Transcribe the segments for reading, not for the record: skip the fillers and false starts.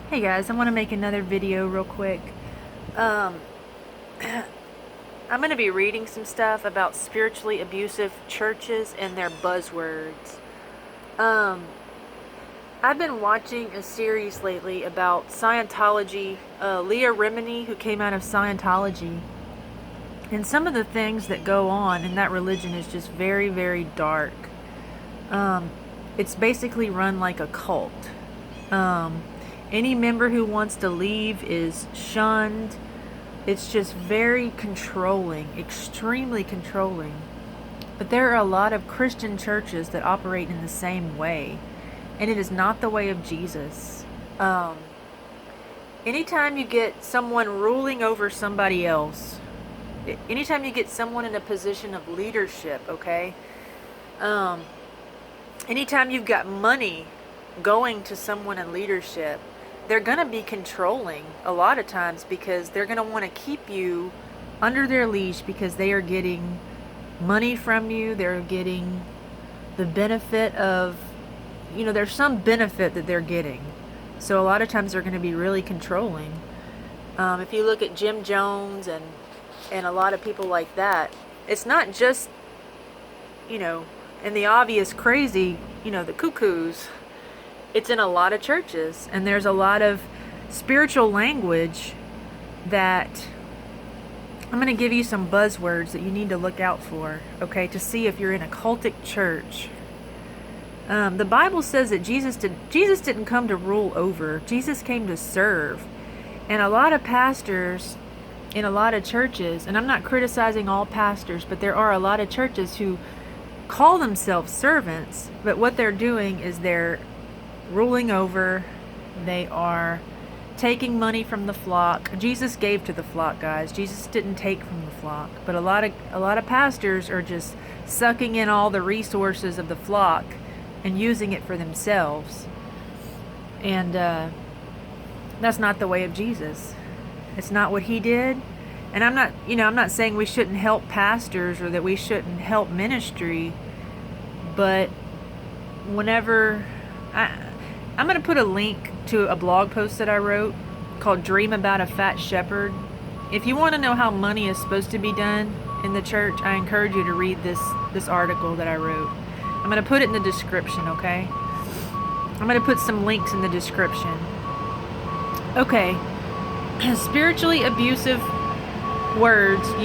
Hey guys, I want to make another video real quick. Um, I'm going to be reading some stuff about spiritually abusive churches and their buzzwords. Um, I've been watching a series lately about Scientology, Leah Remini, who came out of Scientology. And some of the things that go on in that religion is just very, very dark. It's basically run like a cult. Any member who wants to leave is shunned. It's just very controlling, extremely controlling. But there are a lot of Christian churches that operate in the same way, and it is not the way of Jesus. Anytime you get someone ruling over somebody else, anytime you get someone in a position of leadership, okay? Anytime you've got money going to someone in leadership, they're going to be controlling a lot of times because they're going to want to keep you under their leash because they are getting money from you. They're getting the benefit of, there's some benefit that they're getting. So a lot of times they're going to be really controlling. If you look at Jim Jones and a lot of people like that, it's not just, and the obvious crazy, the cuckoos. It's in a lot of churches, and there's a lot of spiritual language that I'm going to give you some buzzwords that you need to look out for, okay, to see if you're in a cultic church. The Bible says that Jesus didn't come to rule over. Jesus came to serve. And a lot of pastors in a lot of churches, and I'm not criticizing all pastors, but there are a lot of churches who call themselves servants, but what they're doing is they're ruling over. They are taking money from the flock. Jesus gave to the flock, guys. Jesus didn't take from the flock. But a lot of pastors are just sucking in all the resources of the flock and using it for themselves. And that's not the way of Jesus. It's not what he did. And I'm not saying we shouldn't help pastors or that we shouldn't help ministry, but whenever I'm going to put a link to a blog post that I wrote called Dream About a Fat Shepherd. If you want to know how money is supposed to be done in the church, I encourage you to read this article that I wrote. I'm going to put it in the description, okay? I'm going to put some links in the description. Okay. Spiritually abusive buzzwords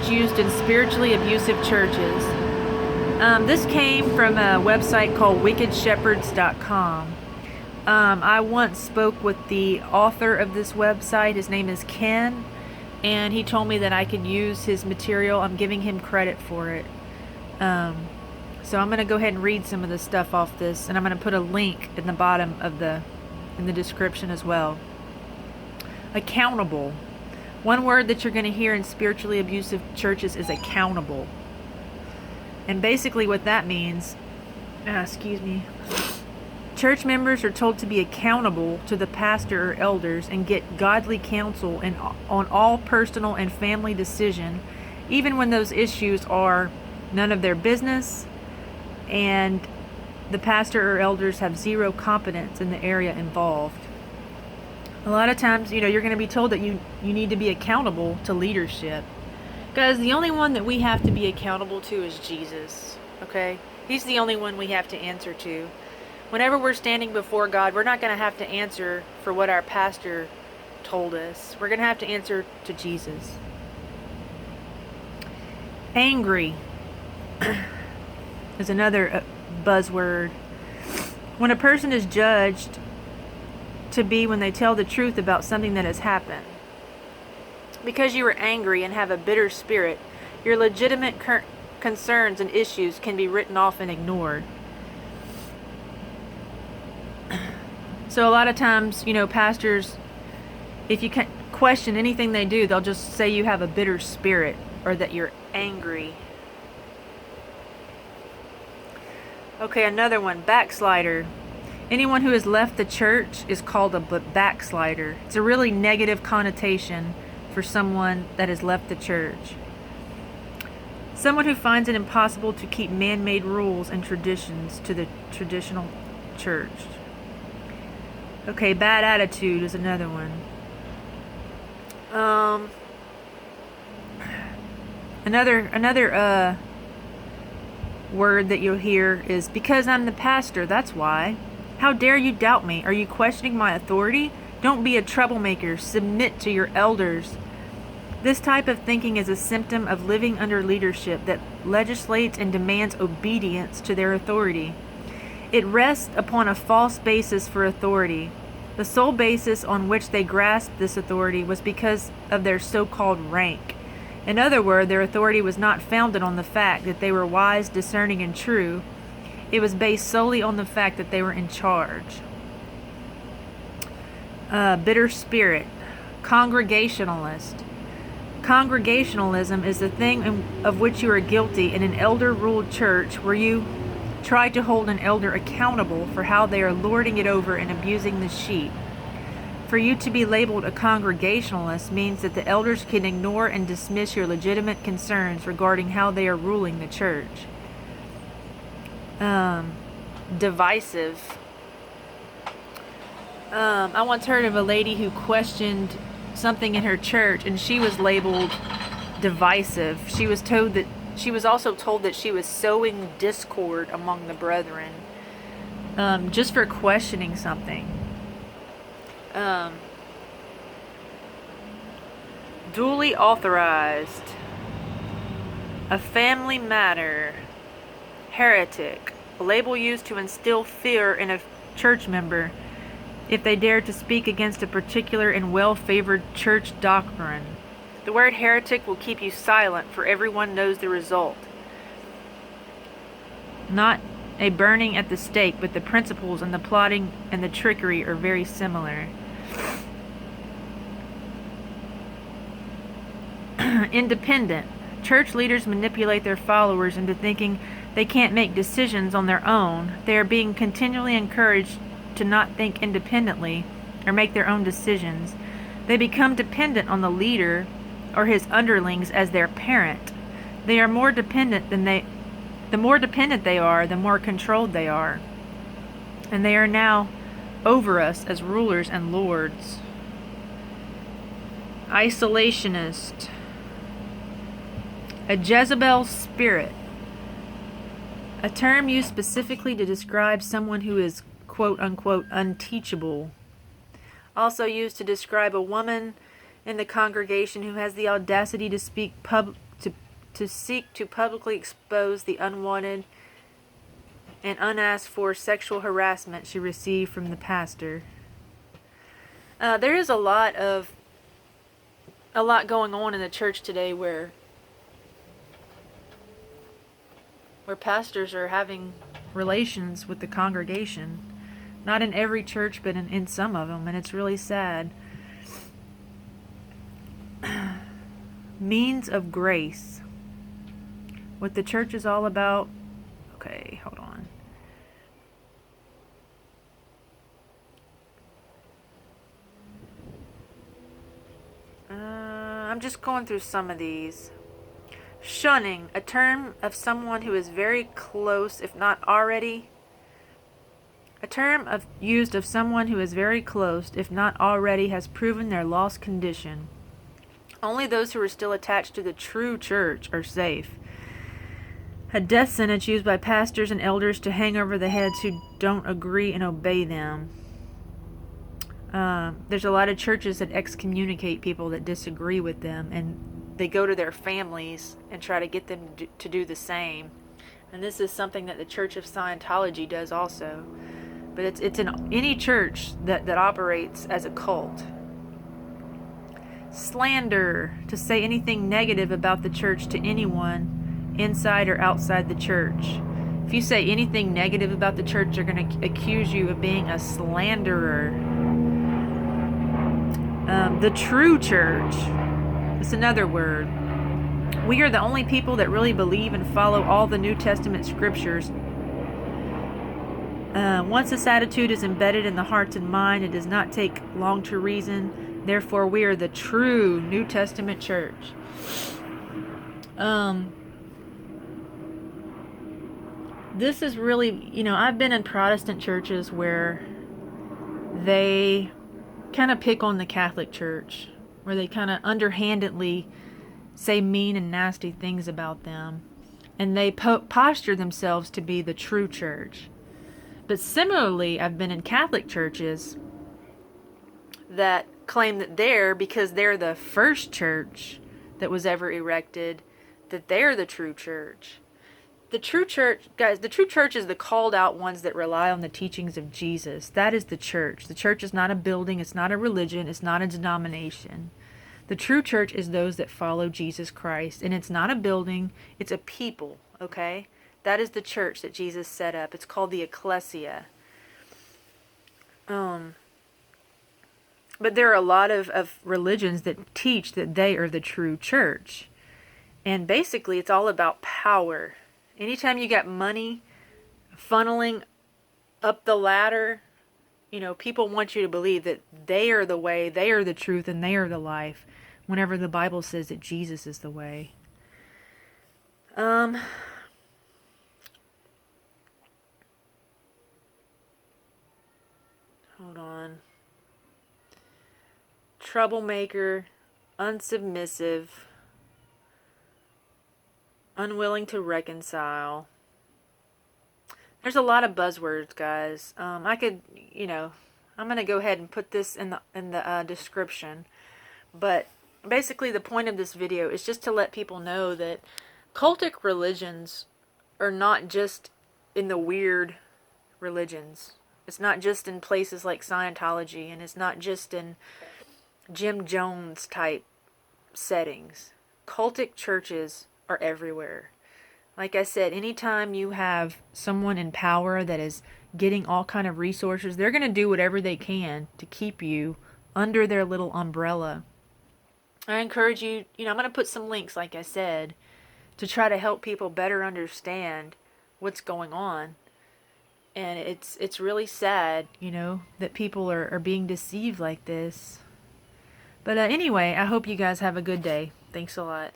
used in spiritually abusive churches. This came from a website called wickedshepherds.com. I once spoke with the author of this website. His name is Ken, and he told me that I could use his material. I'm giving him credit for it. So I'm going to go ahead and read some of the stuff off this, and I'm going to put a link in the bottom of in the description as well. Accountable. One word that you're going to hear in spiritually abusive churches is accountable. And basically what that means, church members are told to be accountable to the pastor or elders and get godly counsel on all personal and family decision, even when those issues are none of their business and the pastor or elders have zero competence in the area involved. A lot of times, you're going to be told that you need to be accountable to leadership. Guys, the only one that we have to be accountable to is Jesus, okay? He's the only one we have to answer to. Whenever we're standing before God, we're not going to have to answer for what our pastor told us. We're going to have to answer to Jesus. Angry is another buzzword. When a person is judged to be when they tell the truth about something that has happened. Because you are angry and have a bitter spirit, your legitimate concerns and issues can be written off and ignored. So a lot of times, pastors, if you question anything they do, they'll just say you have a bitter spirit or that you're angry. Okay, another one, backslider. Anyone who has left the church is called a backslider. It's a really negative connotation for someone that has left the church. Someone who finds it impossible to keep man-made rules and traditions to the traditional church. Okay, bad attitude is another one. Another word that you'll hear is because I'm the pastor, that's why. How dare you doubt me? Are you questioning my authority? Don't be a troublemaker. Submit to your elders. This type of thinking is a symptom of living under leadership that legislates and demands obedience to their authority. It rests upon a false basis for authority. The sole basis on which they grasped this authority was because of their so-called rank. In other words, their authority was not founded on the fact that they were wise, discerning, and true. It was based solely on the fact that they were in charge. Bitter spirit. Congregationalist. Congregationalism is the thing of which you are guilty in an elder-ruled church where you try to hold an elder accountable for how they are lording it over and abusing the sheep. For you to be labeled a Congregationalist means that the elders can ignore and dismiss your legitimate concerns regarding how they are ruling the church. Divisive. I once heard of a lady who questioned something in her church, and she was labeled divisive. She was also told that she was sowing discord among the brethren, just for questioning something. Duly authorized. A family matter. Heretic. A label used to instill fear in a church member if they dare to speak against a particular and well-favored church doctrine. The word heretic will keep you silent, for everyone knows the result. Not a burning at the stake, but the principles and the plotting and the trickery are very similar. Independent. Church leaders manipulate their followers into thinking they can't make decisions on their own. They are being continually encouraged to not think independently or make their own decisions. They become dependent on the leader or his underlings as their parent. They are more dependent the more dependent they are, the more controlled they are. And they are now over us as rulers and lords. Isolationist. A Jezebel spirit. A term used specifically to describe someone who is quote-unquote unteachable. Also used to describe a woman in the congregation who has the audacity to seek to publicly expose the unwanted and unasked for sexual harassment she received from the pastor. There is a lot going on in the church today where pastors are having relations with the congregation. Not in every church, but in some of them, and it's really sad. Means of grace. What the church is all about. Okay, hold on. I'm just going through some of these. Shunning, a term of someone who is very close, if not already. A term used of someone who is very close, if not already, has proven their lost condition. Only those who are still attached to the true church are safe. A death sentence used by pastors and elders to hang over the heads who don't agree and obey them. There's a lot of churches that excommunicate people that disagree with them, and they go to their families and try to get them to do the same. And this is something that the Church of Scientology does also. But it's in any church that operates as a cult. Slander, to say anything negative about the church to anyone, inside or outside the church. If you say anything negative about the church, they're going to accuse you of being a slanderer. The true church. It's another word. We are the only people that really believe and follow all the New Testament scriptures. Once this attitude is embedded in the hearts and mind, it does not take long to reason. Therefore, we are the true New Testament church. This is really, I've been in Protestant churches where they kind of pick on the Catholic Church, where they kind of underhandedly say mean and nasty things about them, and they posture themselves to be the true church. But similarly, I've been in Catholic churches that claim that because they're the first church that was ever erected, that they're the true church. The true church, guys, the true church is the called out ones that rely on the teachings of Jesus. That is the church. The church is not a building, it's not a religion, it's not a denomination. The true church is those that follow Jesus Christ, and it's not a building, it's a people, okay? That is the church that Jesus set up. It's called the ecclesia. But there are a lot of religions that teach that they are the true church. And basically, it's all about power. Anytime you got money funneling up the ladder, people want you to believe that they are the way, they are the truth, and they are the life, whenever the Bible says that Jesus is the way. Hold on. Troublemaker, unsubmissive, unwilling to reconcile. There's a lot of buzzwords, guys. I could, I'm gonna go ahead and put this in the description. But basically, the point of this video is just to let people know that cultic religions are not just in the weird religions. It's not just in places like Scientology, and it's not just in Jim Jones type settings. Cultic churches are everywhere. Like I said, anytime you have someone in power that is getting all kind of resources, they're going to do whatever they can to keep you under their little umbrella. I encourage you, I'm going to put some links, like I said, to try to help people better understand what's going on. And it's really sad, that people are being deceived like this. But anyway, I hope you guys have a good day. Thanks a lot.